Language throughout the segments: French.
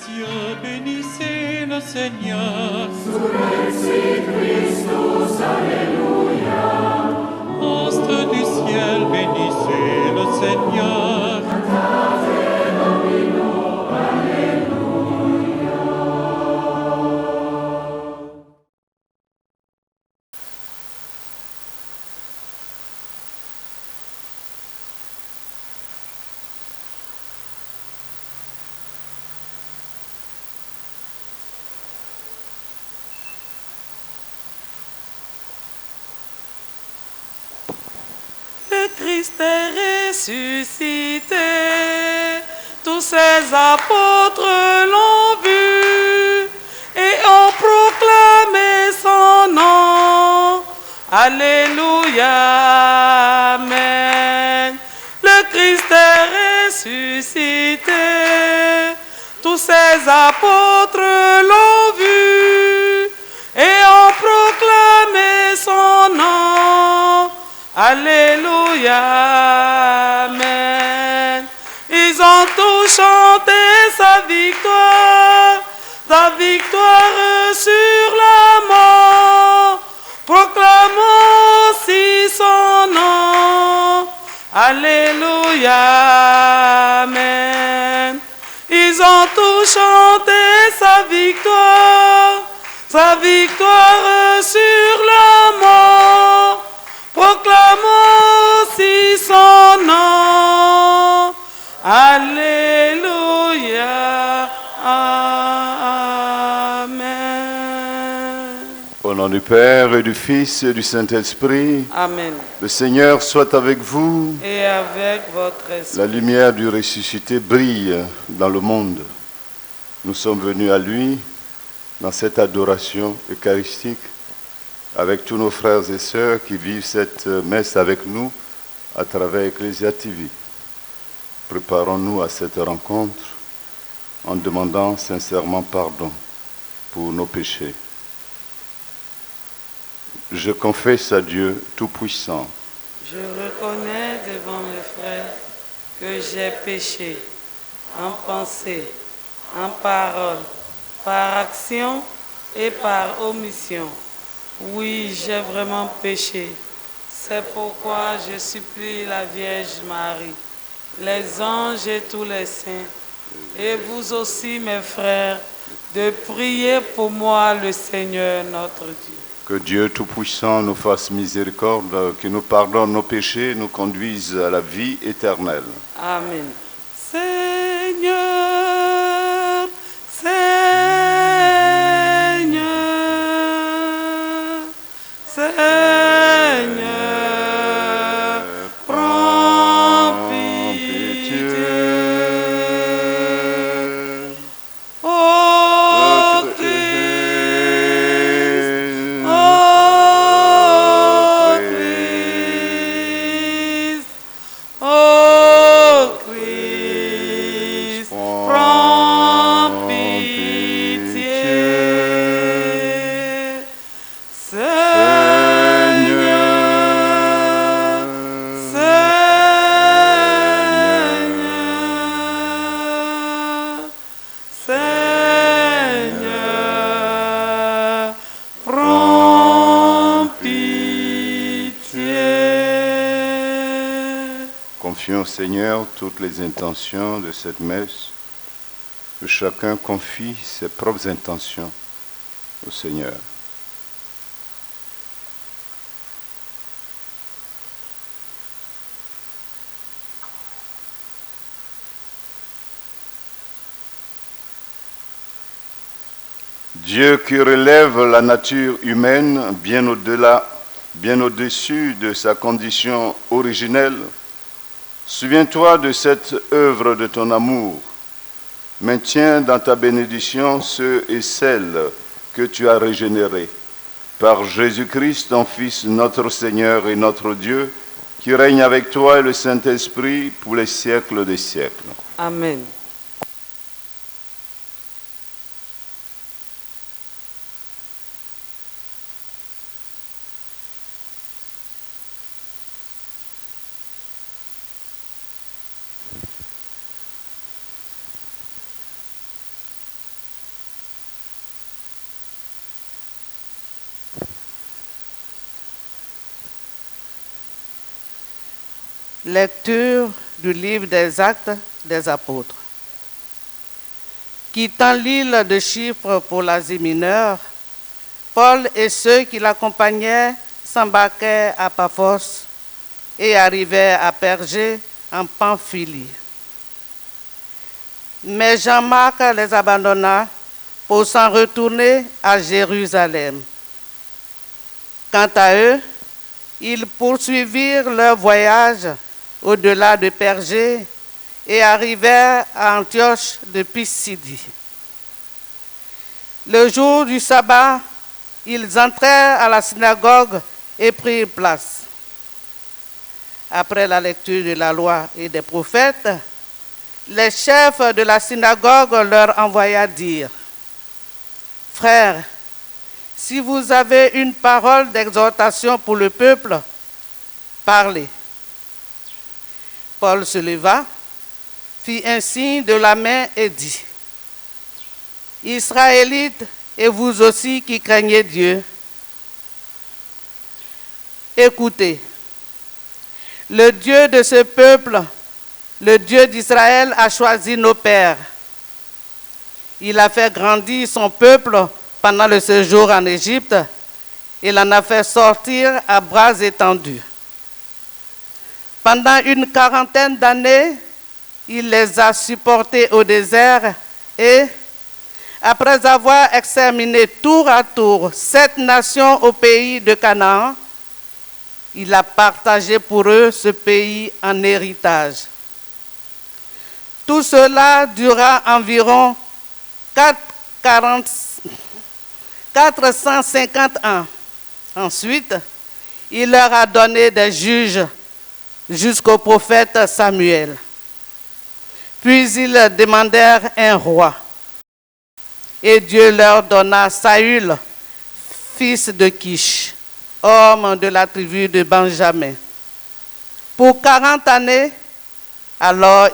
cieux, bénissez le Seigneur. Surrexit Christus, Alléluia. Astres du ciel, bénissez le Seigneur. Cantate Domino, Alléluia. Le Christ est ressuscité, tous ses apôtres l'ont vu et ont proclamé son nom. Alléluia, amen. Le Christ est ressuscité, tous ses apôtres l'ont vu et ont proclamé son nom. Alléluia, amen. Ils ont tous chanté sa victoire sur la mort. Proclamons aussi son nom. Alléluia, amen. Ils ont tous chanté sa victoire sur la mort. Proclamons aussi son nom. Alléluia. Amen. Au nom du Père et du Fils et du Saint-Esprit, Amen. le Seigneur soit avec vous. Et avec votre esprit. La lumière du ressuscité brille dans le monde. Nous sommes venus à lui dans cette adoration eucharistique avec tous nos frères et sœurs qui vivent cette messe avec nous à travers Ecclesia TV. Préparons-nous à cette rencontre en demandant sincèrement pardon pour nos péchés. Je confesse à Dieu Tout-Puissant. Je reconnais devant mes frères que j'ai péché en pensée, en parole, par action et par omission. Oui, j'ai vraiment péché. C'est pourquoi je supplie la Vierge Marie, les anges et tous les saints, et vous aussi, mes frères, de prier pour moi le Seigneur notre Dieu. Que Dieu Tout-Puissant nous fasse miséricorde, qu'il nous pardonne nos péchés, nous conduise à la vie éternelle. Amen. Seigneur, Seigneur, prends pitié. Ô Christ, ô Christ, ô Christ, prends pitié. Seigneur, prends pitié. Confions au Seigneur toutes les intentions de cette messe, que chacun confie ses propres intentions au Seigneur. Dieu qui relève la nature humaine bien au-delà, bien au-dessus de sa condition originelle, souviens-toi de cette œuvre de ton amour. Maintiens dans ta bénédiction ceux et celles que tu as régénérés. Par Jésus-Christ, ton Fils, notre Seigneur et notre Dieu, qui règne avec toi et le Saint-Esprit pour les siècles des siècles. Amen. Lecture du livre des Actes des Apôtres. Quittant l'île de Chypre pour l'Asie mineure, Paul et ceux qui l'accompagnaient s'embarquèrent à Paphos et arrivèrent à Pergé en Pamphylie. Mais Jean-Marc les abandonna pour s'en retourner à Jérusalem. Quant à eux, ils poursuivirent leur voyage au-delà de Pergé et arrivèrent à Antioche de Pisidie. Le jour du sabbat, ils entrèrent à la synagogue et prirent place. Après la lecture de la loi et des prophètes, les chefs de la synagogue leur envoya dire: « Frères, si vous avez une parole d'exhortation pour le peuple, parlez. » Paul se leva, fit un signe de la main et dit: « Israélites, et vous aussi qui craignez Dieu, écoutez. Le Dieu de ce peuple, le Dieu d'Israël, a choisi nos pères. Il a fait grandir son peuple pendant le séjour en Égypte. Il en a fait sortir à bras étendus. Pendant une 40aine d'années, il les a supportés au désert et, après avoir exterminé tour à tour 7 nations au pays de Canaan, il a partagé pour eux ce pays en héritage. Tout cela dura environ 450 ans. Ensuite, il leur a donné des juges jusqu'au prophète Samuel. Puis ils demandèrent un roi. Et Dieu leur donna Saül, fils de Kish, homme de la tribu de Benjamin. Pour 40 années, alors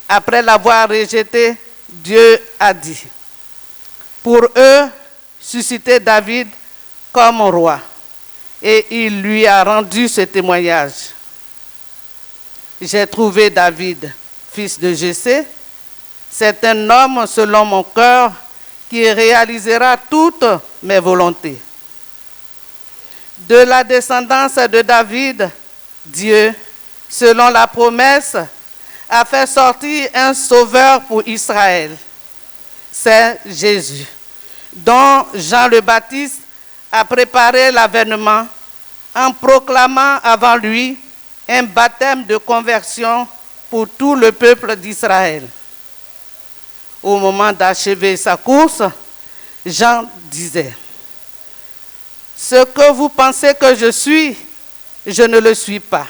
après l'avoir rejeté, Dieu a dit: pour eux, susciter David comme roi. Et il lui a rendu ce témoignage: j'ai trouvé David, fils de Jessé. C'est un homme selon mon cœur qui réalisera toutes mes volontés. De la descendance de David, Dieu, selon la promesse, a fait sortir un sauveur pour Israël. C'est Jésus, dont Jean le Baptiste a préparé l'avènement en proclamant avant lui un baptême de conversion pour tout le peuple d'Israël. Au moment d'achever sa course, Jean disait: ce que vous pensez que je suis, je ne le suis pas.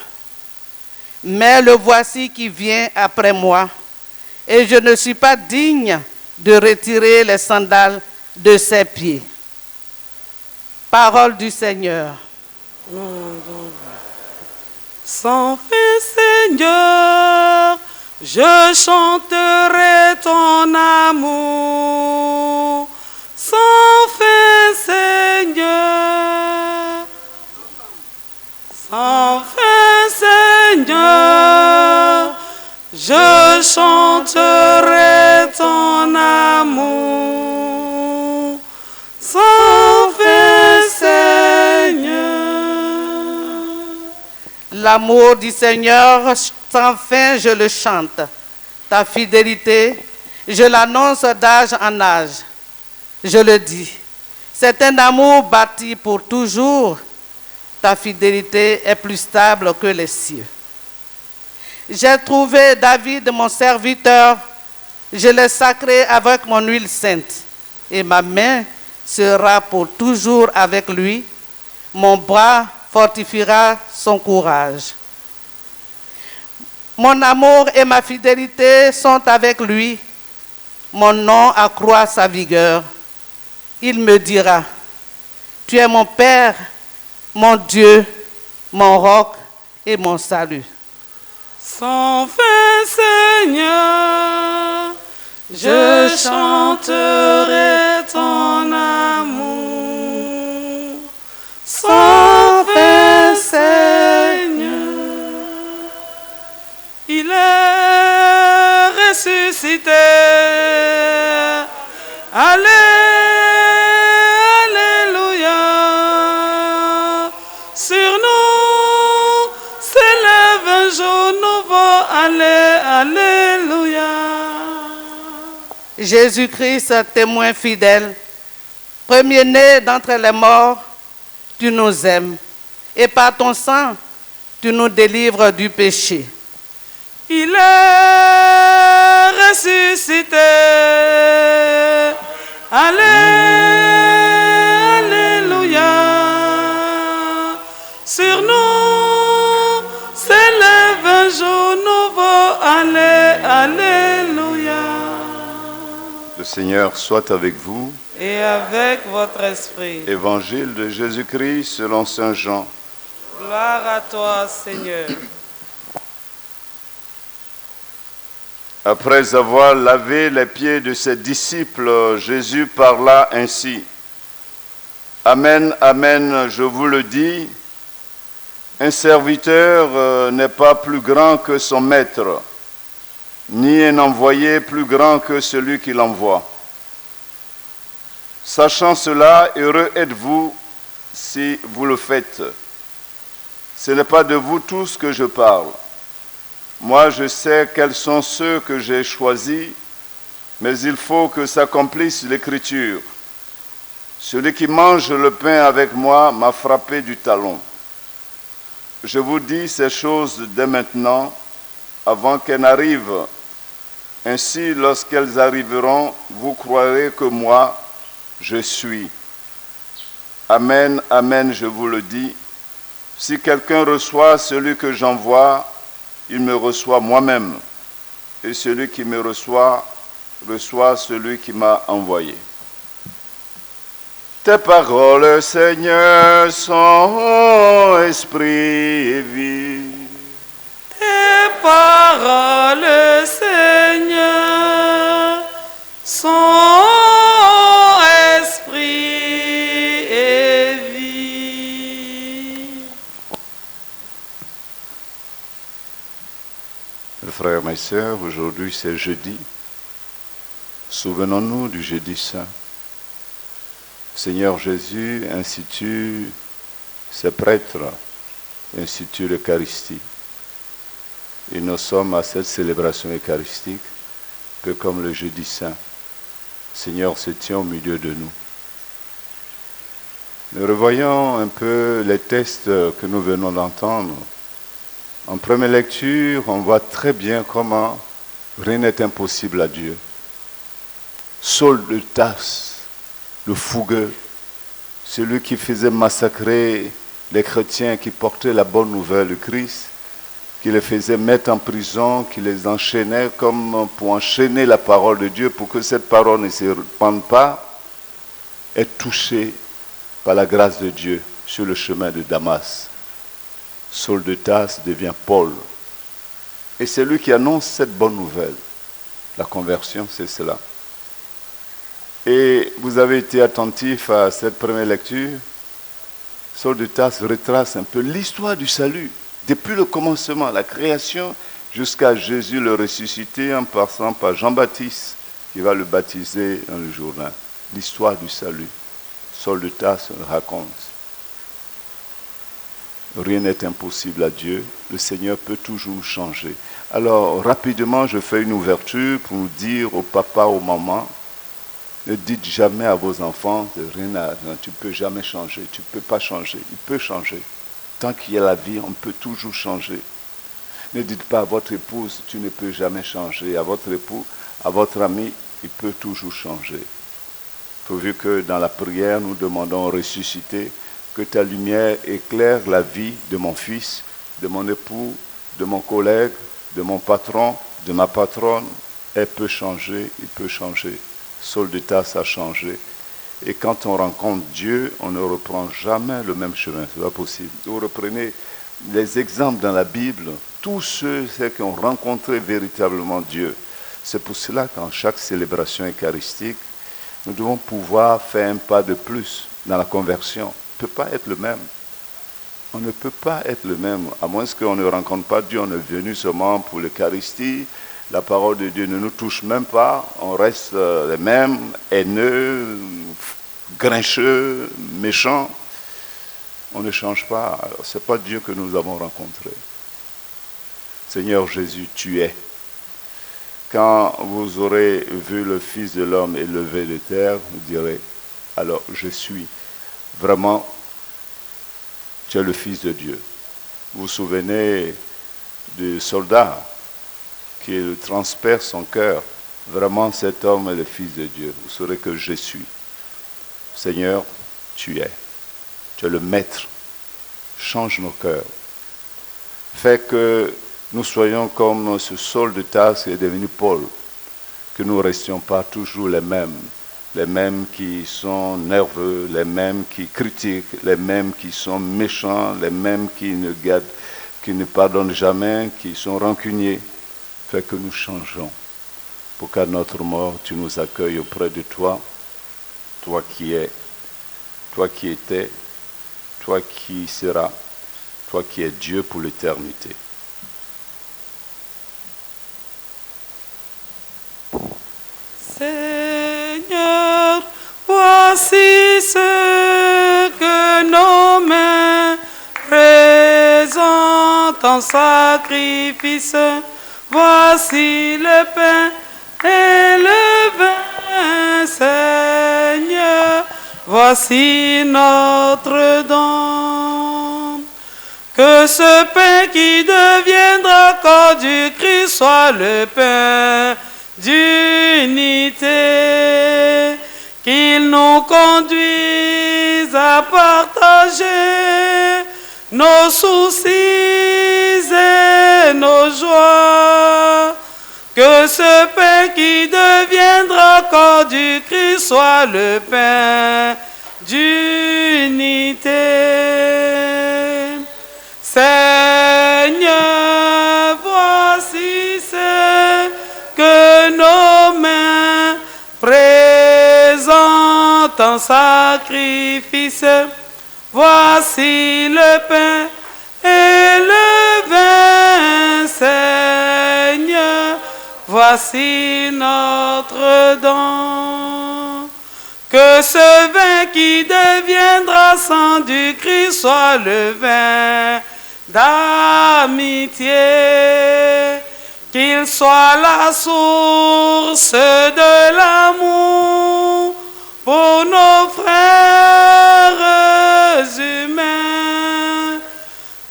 Mais le voici qui vient après moi, et je ne suis pas digne de retirer les sandales de ses pieds. Parole du Seigneur. Sans fin, Seigneur, je chanterai ton amour. Sans fin, Seigneur. Sans fin, Seigneur, je chanterai ton amour. Sans fin, Seigneur. L'amour du Seigneur, sans fin, je le chante. Ta fidélité, je l'annonce d'âge en âge. Je le dis, c'est un amour bâti pour toujours. Ta fidélité est plus stable que les cieux. J'ai trouvé David, mon serviteur. Je l'ai sacré avec mon huile sainte. Et ma main sera pour toujours avec lui. Mon bras fortifiera son courage. Mon amour et ma fidélité sont avec lui. Mon nom accroît sa vigueur. Il me dira: tu es mon Père, mon Dieu, mon roc et mon salut. Sans fin, Seigneur, je chanterai ton amour. Sans fin, Seigneur. ressuscité. Alléluia. Sur nous s'élève un jour nouveau. Alléluia. Jésus-Christ, témoin fidèle, premier-né d'entre les morts, tu nous aimes. Et par ton sang, tu nous délivres du péché. Il est ressuscité. Alléluia. Sur nous s'élève un jour nouveau. Alléluia. Le Seigneur soit avec vous. Et avec votre esprit. Évangile de Jésus-Christ selon saint Jean. Gloire à toi, Seigneur. Après avoir lavé les pieds de ses disciples, Jésus parla ainsi. Amen, amen, je vous le dis, un serviteur n'est pas plus grand que son maître, ni un envoyé plus grand que celui qui l'envoie. Sachant cela, heureux êtes-vous si vous le faites. Ce n'est pas de vous tous que je parle. Moi, je sais quels sont ceux que j'ai choisis, mais il faut que s'accomplisse l'Écriture. Celui qui mange le pain avec moi m'a frappé du talon. Je vous dis ces choses dès maintenant, avant qu'elles n'arrivent. Ainsi, lorsqu'elles arriveront, vous croirez que moi, je suis. Amen, amen, je vous le dis. Si quelqu'un reçoit celui que j'envoie, il me reçoit moi-même. Et celui qui me reçoit, reçoit celui qui m'a envoyé. Tes paroles, Seigneur, sont esprit et vie. Tes paroles, Seigneur, sont esprit et vie. Mes frères, mes sœurs, aujourd'hui c'est jeudi. Souvenons-nous du jeudi saint. Seigneur Jésus institue ses prêtres, institue l'Eucharistie. Et nous sommes à cette célébration eucharistique que comme le jeudi saint, Seigneur se tient au milieu de nous. Nous revoyons un peu les textes que nous venons d'entendre. En première lecture, on voit très bien comment rien n'est impossible à Dieu. Saul de Tarse, le fougueux, celui qui faisait massacrer les chrétiens qui portaient la bonne nouvelle du Christ, qui les faisait mettre en prison, qui les enchaînait comme pour enchaîner la parole de Dieu, pour que cette parole ne se répande pas, est touché par la grâce de Dieu sur le chemin de Damas. Saul de Tarse devient Paul. Et c'est lui qui annonce cette bonne nouvelle. La conversion, c'est cela. Et vous avez été attentif à cette première lecture. Saul de Tarse retrace un peu l'histoire du salut, depuis le commencement, la création, jusqu'à Jésus le ressuscité, en passant par Jean-Baptiste, qui va le baptiser dans le Jourdain. L'histoire du salut. Saul de Tarse le raconte. Rien n'est impossible à Dieu. Le Seigneur peut toujours changer. Alors, rapidement, je fais une ouverture pour nous dire aux papas, aux mamans, ne dites jamais à vos enfants, tu ne peux jamais changer, tu ne peux pas changer. Il peut changer. Tant qu'il y a la vie, on peut toujours changer. Ne dites pas à votre épouse, tu ne peux jamais changer. À votre époux, à votre ami, il peut toujours changer. Pourvu que dans la prière, nous demandons au ressuscité que ta lumière éclaire la vie de mon fils, de mon époux, de mon collègue, de mon patron, de ma patronne. Elle peut changer, il peut changer. Saul de Tarse a changé. Et quand on rencontre Dieu, on ne reprend jamais le même chemin. Ce n'est pas possible. Vous reprenez les exemples dans la Bible, tous ceux qui ont rencontré véritablement Dieu. C'est pour cela qu'en chaque célébration eucharistique, nous devons pouvoir faire un pas de plus dans la conversion. On ne peut pas être le même. On ne peut pas être le même, à moins qu'on ne rencontre pas Dieu. On est venu seulement pour l'Eucharistie, la parole de Dieu ne nous touche même pas, on reste les mêmes, haineux, grincheux, méchants. On ne change pas. Ce n'est pas Dieu que nous avons rencontré. Seigneur Jésus, tu es. Quand vous aurez vu le Fils de l'homme élevé de terre, vous direz, alors je suis. Vraiment, tu es le Fils de Dieu. Vous vous souvenez du soldat qui transperce son cœur. Vraiment, cet homme est le Fils de Dieu. Vous saurez que je suis. Seigneur, tu es. Tu es le Maître. Change nos cœurs. Fais que nous soyons comme ce Saul de Tarse qui est devenu Paul. Que nous ne restions pas toujours les mêmes qui sont nerveux, les mêmes qui critiquent, les mêmes qui sont méchants, les mêmes qui ne pardonnent jamais, qui sont rancuniers. Fais que nous changeons pour qu'à notre mort, tu nous accueilles auprès de toi, toi qui es, toi qui étais, toi qui seras, toi qui es Dieu pour l'éternité. Seigneur, voici ce que nos mains présentent en sacrifice. Voici le pain et le vin, Seigneur. Voici notre don. Que ce pain qui deviendra corps du Christ soit le pain d'unité, qu'il nous conduise à partager nos soucis et nos joies. Que ce pain qui deviendra corps du Christ soit le pain d'unité. Seigneur, voici ce que nos mains présentent en sacrifice. Voici le pain et le vin, Seigneur. Voici notre don. Que ce vin qui deviendra sang du Christ soit le vin d'amitié. Qu'il soit la source de l'amour pour nos frères humains.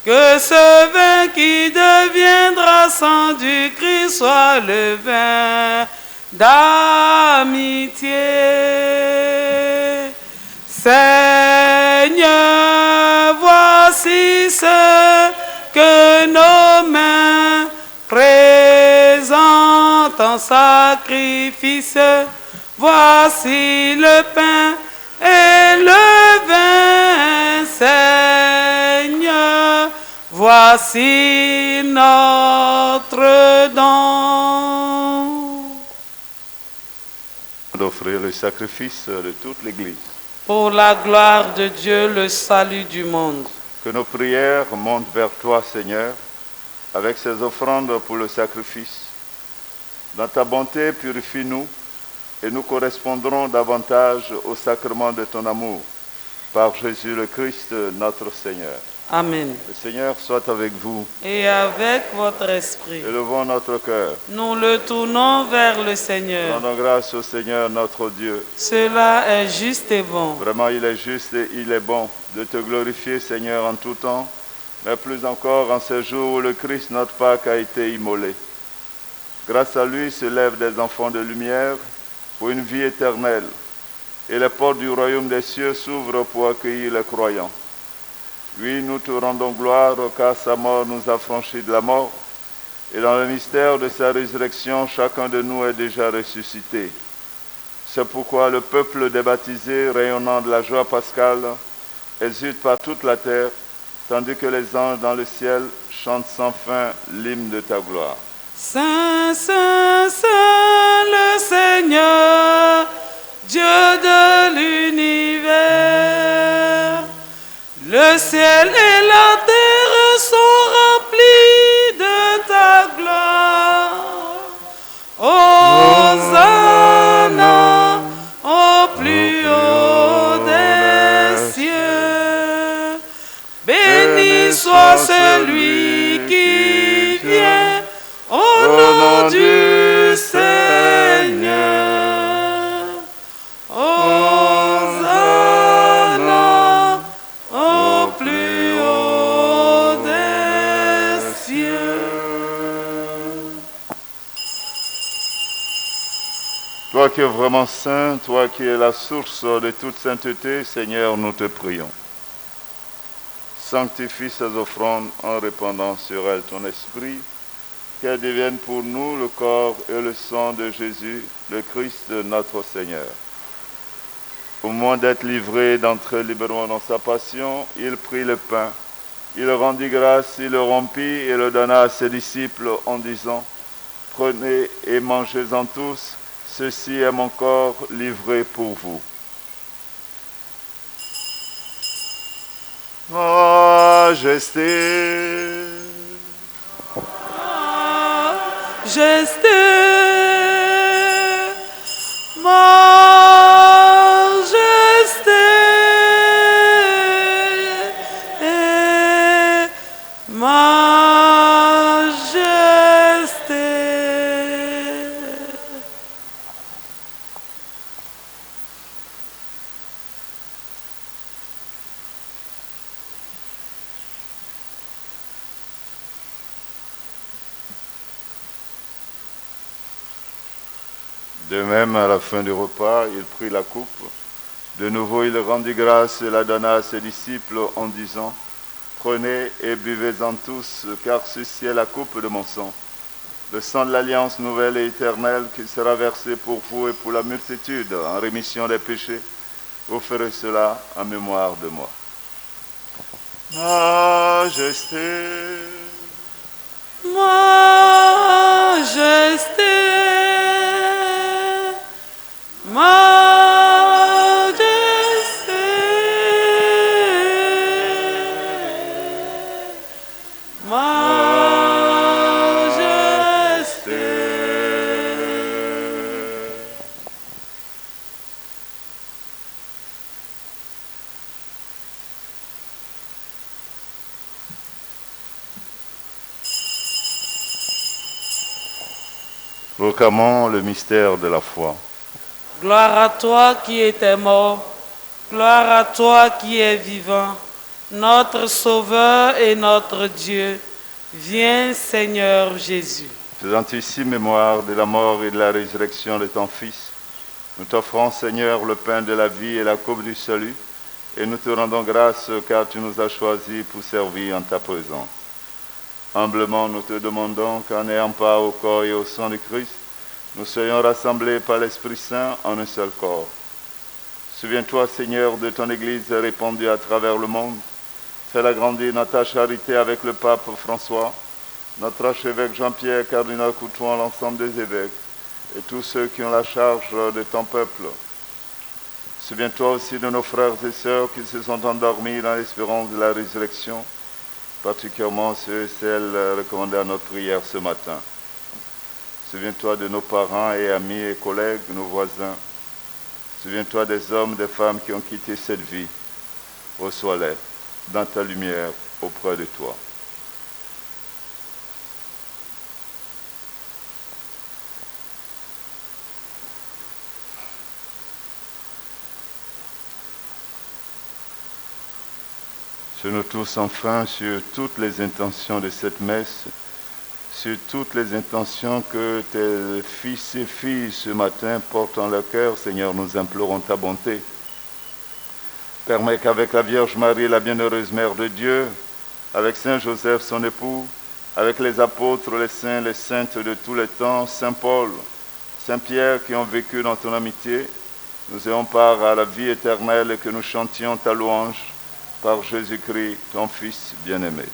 Que ce vin qui deviendra sang du Christ soit le vin d'amitié. Seigneur, voici ce que nos mains présentent en sacrifice. Voici le pain et le vin, Seigneur. Voici notre don. D'offrir le sacrifice de toute l'Église. Pour la gloire de Dieu, le salut du monde. Que nos prières montent vers toi, Seigneur, avec ces offrandes pour le sacrifice. Dans ta bonté, purifie-nous et nous correspondrons davantage au sacrement de ton amour. Par Jésus le Christ, notre Seigneur. Amen. Le Seigneur soit avec vous. Et avec votre esprit. Élevons notre cœur. Nous le tournons vers le Seigneur. Rendons grâce au Seigneur notre Dieu. Cela est juste et bon. Vraiment, il est juste et il est bon de te glorifier, Seigneur, en tout temps, mais plus encore en ce jour où le Christ, notre Pâque, a été immolé. Grâce à lui se lèvent des enfants de lumière pour une vie éternelle, et les portes du royaume des cieux s'ouvrent pour accueillir les croyants. Oui, nous te rendons gloire, car sa mort nous a franchis de la mort, et dans le mystère de sa résurrection, chacun de nous est déjà ressuscité. C'est pourquoi le peuple des baptisés, rayonnant de la joie pascale, exulte par toute la terre, tandis que les anges dans le ciel chantent sans fin l'hymne de ta gloire. Saint, Saint, Saint, le Seigneur, Dieu de l'univers. Le ciel et la terre sont remplis de ta gloire. Toi qui es vraiment saint, toi qui es la source de toute sainteté, Seigneur, nous te prions. Sanctifie ces offrandes en répandant sur elles ton esprit, qu'elles deviennent pour nous le corps et le sang de Jésus, le Christ notre Seigneur. Au moment d'être livré, d'entrer librement dans sa passion, il prit le pain, il rendit grâce, il le rompit et le donna à ses disciples en disant, « Prenez et mangez-en tous, ceci est mon corps livré pour vous. » Majesté, De même, à la fin du repas, il prit la coupe. De nouveau, il rendit grâce et la donna à ses disciples en disant, « Prenez et buvez-en tous, car ceci est la coupe de mon sang, le sang de l'alliance nouvelle et éternelle qui sera versé pour vous et pour la multitude en rémission des péchés. Vous ferez cela en mémoire de moi. » Majesté, proclamons le mystère de la foi. Gloire à toi qui étais mort, gloire à toi qui es vivant, notre Sauveur et notre Dieu. Viens, Seigneur Jésus. Faisant ici mémoire de la mort et de la résurrection de ton Fils, nous t'offrons, Seigneur, le pain de la vie et la coupe du salut, et nous te rendons grâce car tu nous as choisis pour servir en ta présence. Humblement, nous te demandons qu'en ayant part au corps et au sang du Christ, nous soyons rassemblés par l'Esprit Saint en un seul corps. Souviens-toi, Seigneur, de ton Église répandue à travers le monde. Fais-la grandir dans ta charité avec le pape François, notre archevêque Jean-Pierre, cardinal Coutuan, l'ensemble des évêques, et tous ceux qui ont la charge de ton peuple. Souviens-toi aussi de nos frères et sœurs qui se sont endormis dans l'espérance de la résurrection, particulièrement ceux et celles recommandés à notre prière ce matin. Souviens-toi de nos parents et amis et collègues, nos voisins. Souviens-toi des hommes, des femmes qui ont quitté cette vie. Reçois-les dans ta lumière auprès de toi. Sur nous tous, enfin, sur toutes les intentions de cette messe, sur toutes les intentions que tes fils et filles ce matin portent en leur cœur, Seigneur, nous implorons ta bonté. Permets qu'avec la Vierge Marie, la bienheureuse Mère de Dieu, avec Saint Joseph, son époux, avec les apôtres, les saints, les saintes de tous les temps, Saint Paul, Saint Pierre qui ont vécu dans ton amitié, nous ayons part à la vie éternelle et que nous chantions ta louange par Jésus-Christ, ton Fils bien-aimé.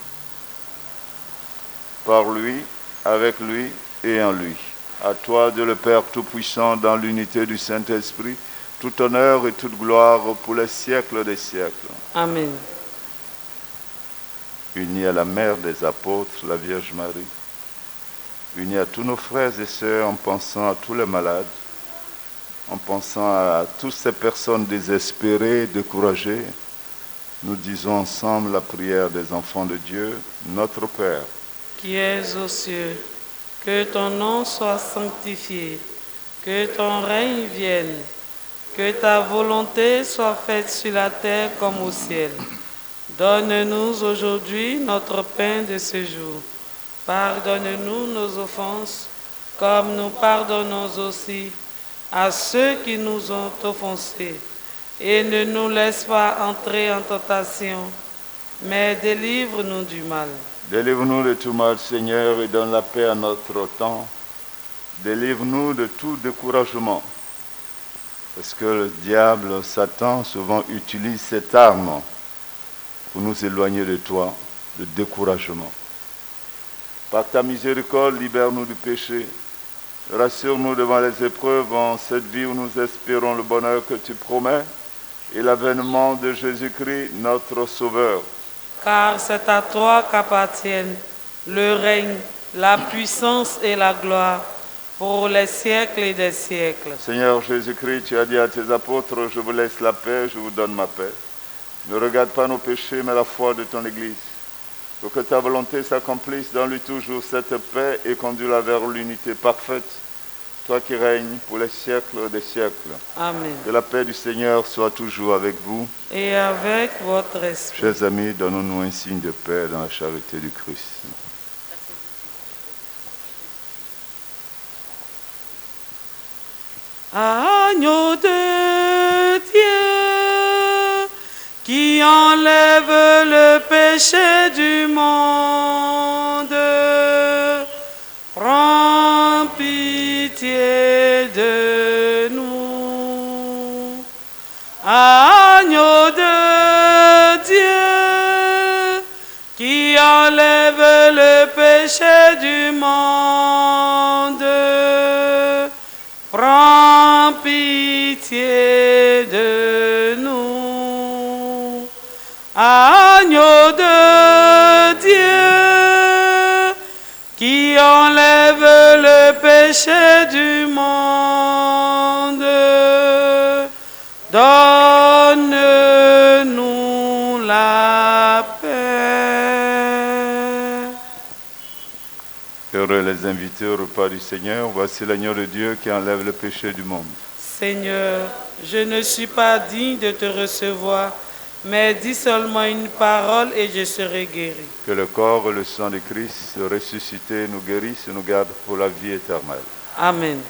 Par lui, avec lui et en lui. À toi, Dieu le Père Tout-Puissant, dans l'unité du Saint-Esprit, tout honneur et toute gloire pour les siècles des siècles. Amen. Unis à la mère des apôtres, la Vierge Marie, unis à tous nos frères et sœurs en pensant à tous les malades, en pensant à toutes ces personnes désespérées, découragées, nous disons ensemble la prière des enfants de Dieu, notre Père, qui es aux cieux, que ton nom soit sanctifié, que ton règne vienne, que ta volonté soit faite sur la terre comme au ciel. Donne-nous aujourd'hui notre pain de ce jour. Pardonne-nous nos offenses, comme nous pardonnons aussi à ceux qui nous ont offensés, et ne nous laisse pas entrer en tentation, mais délivre-nous du mal. Délivre-nous de tout mal, Seigneur, et donne la paix à notre temps. Délivre-nous de tout découragement. Parce que le diable, Satan, souvent utilise cette arme pour nous éloigner de toi, le découragement. Par ta miséricorde, libère-nous du péché. Rassure-nous devant les épreuves en cette vie où nous espérons le bonheur que tu promets et l'avènement de Jésus-Christ, notre Sauveur. Car c'est à toi qu'appartiennent le règne, la puissance et la gloire pour les siècles et des siècles. Seigneur Jésus-Christ, tu as dit à tes apôtres, je vous laisse la paix, je vous donne ma paix. Ne regarde pas nos péchés, mais la foi de ton Église. Pour que ta volonté s'accomplisse dans lui toujours cette paix et conduis-la vers l'unité parfaite, toi qui règnes pour les siècles des siècles. Amen. Que la paix du Seigneur soit toujours avec vous. Et avec votre esprit. Chers amis, donnons-nous un signe de paix dans la charité du Christ. Agneau de Dieu, qui enlève le péché du monde, prends pitié de nous. Agneau de Dieu, qui enlève le péché du monde, prends pitié de nous. Agneau de Dieu, qui enlève le péché du monde, donne-nous la paix. Heureux les invités au repas du Seigneur, voici l'agneau de Dieu qui enlève le péché du monde. Seigneur, je ne suis pas digne de te recevoir, mais dis seulement une parole et je serai guéri. Que le corps et le sang de Christ ressuscité nous guérissent et nous gardent pour la vie éternelle. Amen.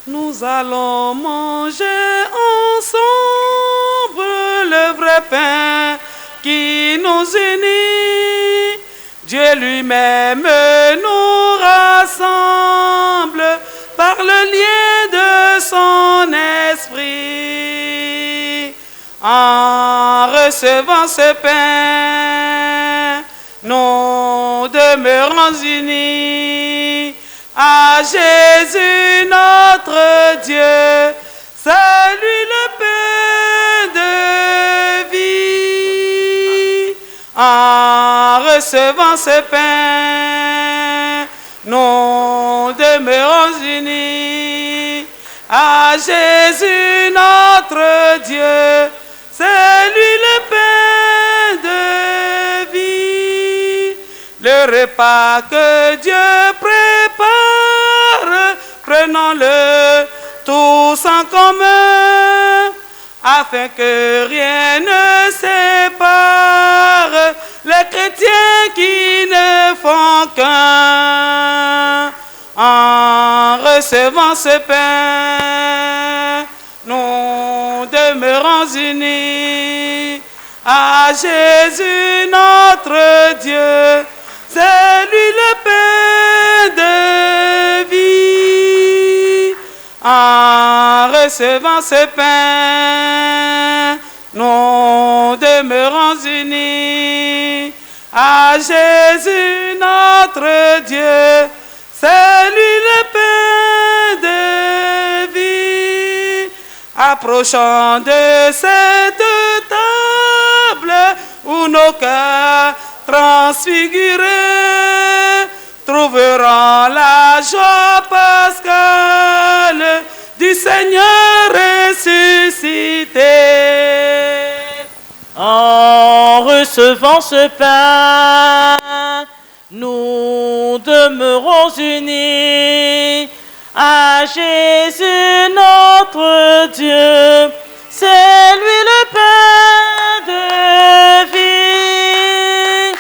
Nous allons manger ensemble le vrai pain qui nous unit. Dieu lui-même nous rassemble par le lien de son esprit. En recevant ce pain, nous demeurons unis à Jésus notre Dieu, c'est lui le pain de vie. En recevant ce pain, nous demeurons unis à Jésus notre Dieu, c'est lui le pain de vie. Le repas que Dieu prépare, prenons-le tous en commun, afin que rien ne sépare les chrétiens qui ne font qu'un. En recevant ce pain, nous demeurons unis à Jésus notre Dieu, c'est lui le pain de vie. En recevant ce pain, nous demeurons unis à Jésus notre Dieu, c'est lui le pain de vie. Approchons de cette table où nos cœurs transfigurés trouveront la joie pascale du Seigneur ressuscité. En recevant ce pain, nous demeurons unis à Jésus notre Dieu. C'est lui le pain de vie.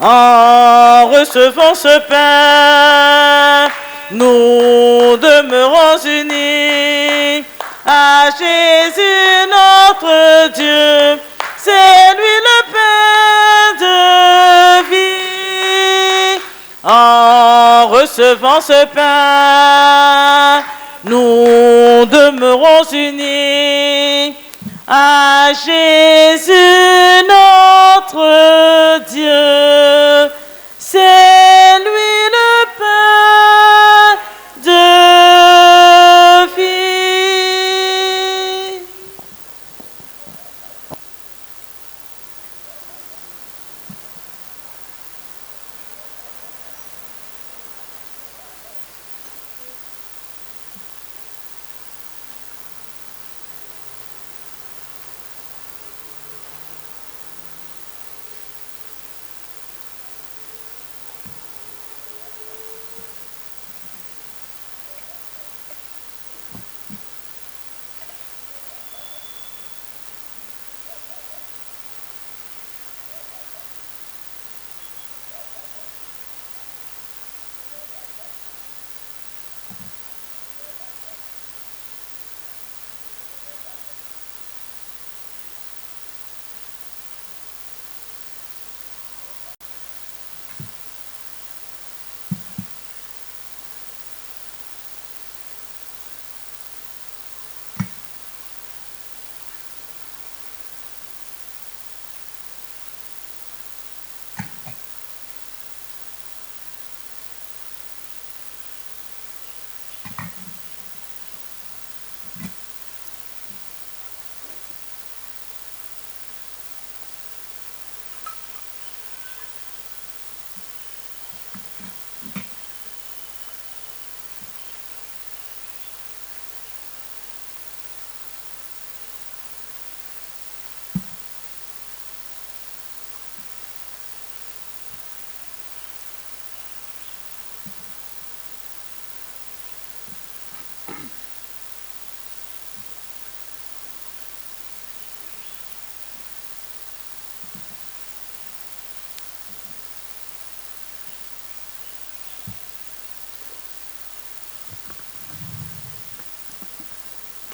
En recevant ce pain, nous demeurons unis à Jésus notre Dieu. C'est lui le pain de vie. En recevant ce pain, nous demeurons unis à Jésus notre Dieu. C'est lui le pain de vie.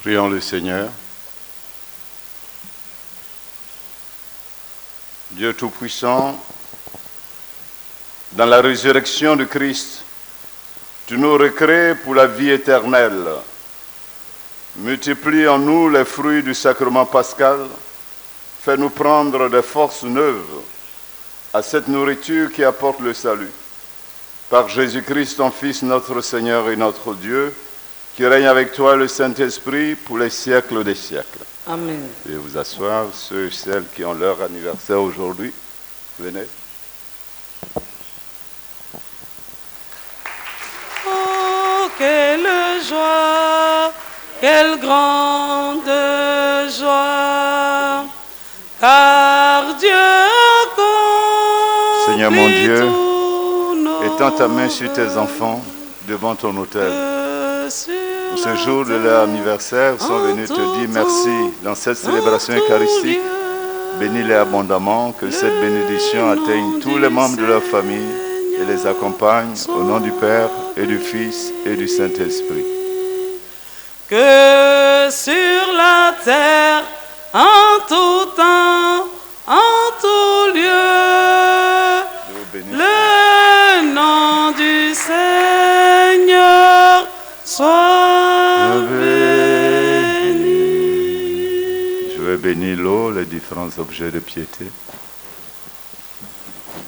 Prions le Seigneur. Dieu Tout-Puissant, dans la résurrection de Christ, tu nous recrées pour la vie éternelle. Multiplie en nous les fruits du sacrement pascal. Fais-nous prendre des forces neuves à cette nourriture qui apporte le salut. Par Jésus-Christ, ton Fils, notre Seigneur et notre Dieu, qui règne avec toi le Saint-Esprit pour les siècles des siècles. Amen. Veuillez vous asseoir, ceux et celles qui ont leur anniversaire aujourd'hui. Venez. Oh, quelle joie, quelle grande joie, car Dieu accomplit Seigneur mon Dieu, tous nos étends ta main sur tes enfants devant ton autel. vœux sur Ce jour de leur anniversaire sont venus te dire merci dans cette célébration eucharistique. Bénis-les abondamment, que cette bénédiction atteigne tous les membres de leur famille et les accompagne au nom du Père et du Fils et du Saint-Esprit. que sur la terre, en tout temps, en tout lieu, le nom du Seigneur soit béni. Je vais bénir l'eau, les différents objets de piété.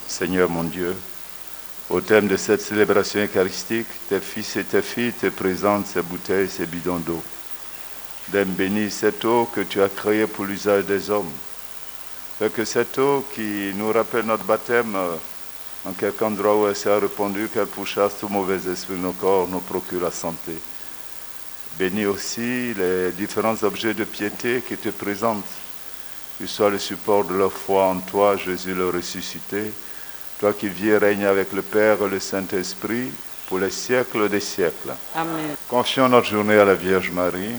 Seigneur mon Dieu, au thème de cette célébration eucharistique, tes fils et tes filles te présentent ces bouteilles, ces bidons d'eau. D'aime bénir cette eau que tu as créée pour l'usage des hommes. Fais que cette eau qui nous rappelle notre baptême, en quelque endroit où elle s'est répandue, qu'elle pourchasse tout mauvais esprit de nos corps, nous procure la santé. Bénis aussi les différents objets de piété qui te présentent. Qu'ils soient le support de leur foi en toi, Jésus le ressuscité, toi qui vis et règnes avec le Père et le Saint-Esprit, pour les siècles des siècles. Amen. Confions notre journée à la Vierge Marie.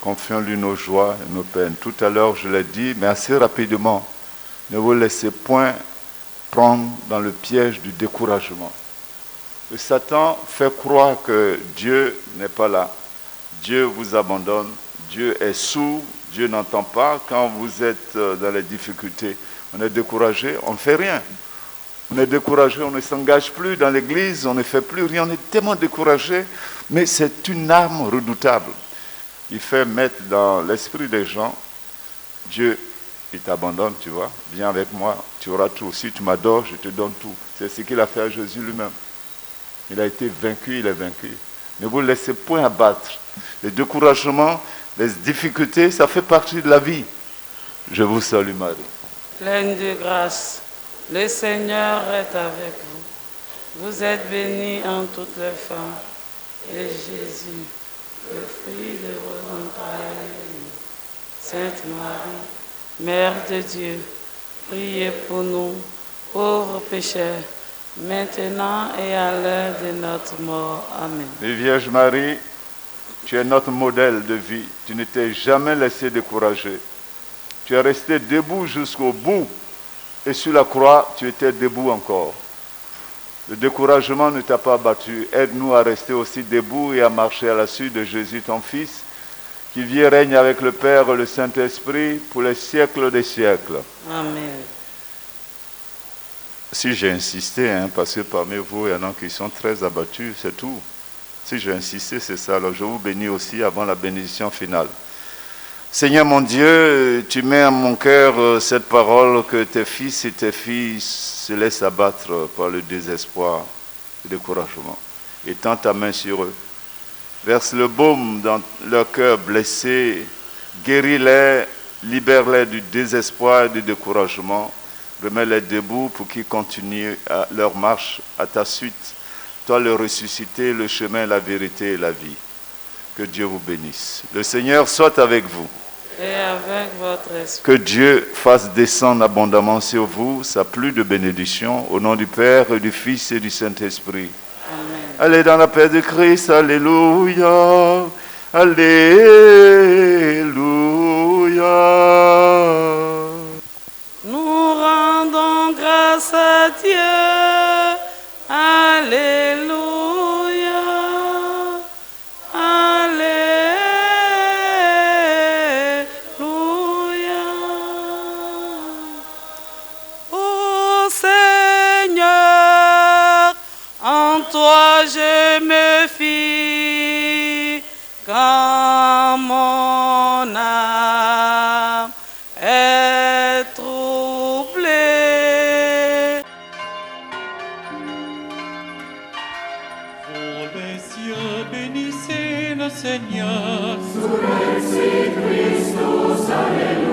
Confions-lui nos joies et nos peines. Tout à l'heure, je l'ai dit, mais assez rapidement, ne vous laissez point prendre dans le piège du découragement. Le Satan fait croire que Dieu n'est pas là. Dieu vous abandonne. Dieu est sourd. Dieu n'entend pas. Quand vous êtes dans les difficultés, on est découragé, on ne fait rien. On est découragé, on ne s'engage plus dans l'église, on ne fait plus rien. On est tellement découragé, mais c'est une arme redoutable. Il fait mettre dans l'esprit des gens, Dieu, il t'abandonne, tu vois. Viens avec moi, tu auras tout. Si tu m'adores, je te donne tout. C'est ce qu'il a fait à Jésus lui-même. Il a été vaincu, il est vaincu. Ne vous laissez point abattre. Les découragements, les difficultés, ça fait partie de la vie. Je vous salue Marie. Pleine de grâce, le Seigneur est avec vous. Vous êtes bénie en toutes les femmes. Et Jésus, le fruit de vos entrailles. Sainte Marie, Mère de Dieu, priez pour nous, pauvres pécheurs, maintenant et à l'heure de notre mort. Amen. Et Vierge Marie, tu es notre modèle de vie. Tu ne t'es jamais laissé décourager. Tu es resté debout jusqu'au bout. Et sur la croix, tu étais debout encore. Le découragement ne t'a pas battu. Aide-nous à rester aussi debout et à marcher à la suite de Jésus, ton Fils, qui vit et règne avec le Père et le Saint-Esprit pour les siècles des siècles. Amen. Si j'ai insisté, parce que parmi vous, il y en a qui sont très abattus, c'est tout. Si j'ai insisté, c'est ça. Alors je vous bénis aussi avant la bénédiction finale. Seigneur mon Dieu, tu mets à mon cœur cette parole que tes fils et tes filles se laissent abattre par le désespoir, le découragement. Étends ta main sur eux. Verse le baume dans leur cœur blessé. Guéris-les, libère-les du désespoir et du découragement. Remets-les debout pour qu'ils continuent leur marche à ta suite. Toi le ressuscité, le chemin, la vérité et la vie. Que Dieu vous bénisse. Le Seigneur soit avec vous. Et avec votre esprit. Que Dieu fasse descendre abondamment sur vous sa pluie de bénédiction au nom du Père et du Fils et du Saint-Esprit. Amen. Allez dans la paix de Christ. Alléluia. Alléluia. Nous rendons grâce à Dieu. Alléluia. Je me fie quand mon âme est troublée. Vous les cieux, bénissez le Seigneur. Sur Christus, Alleluia.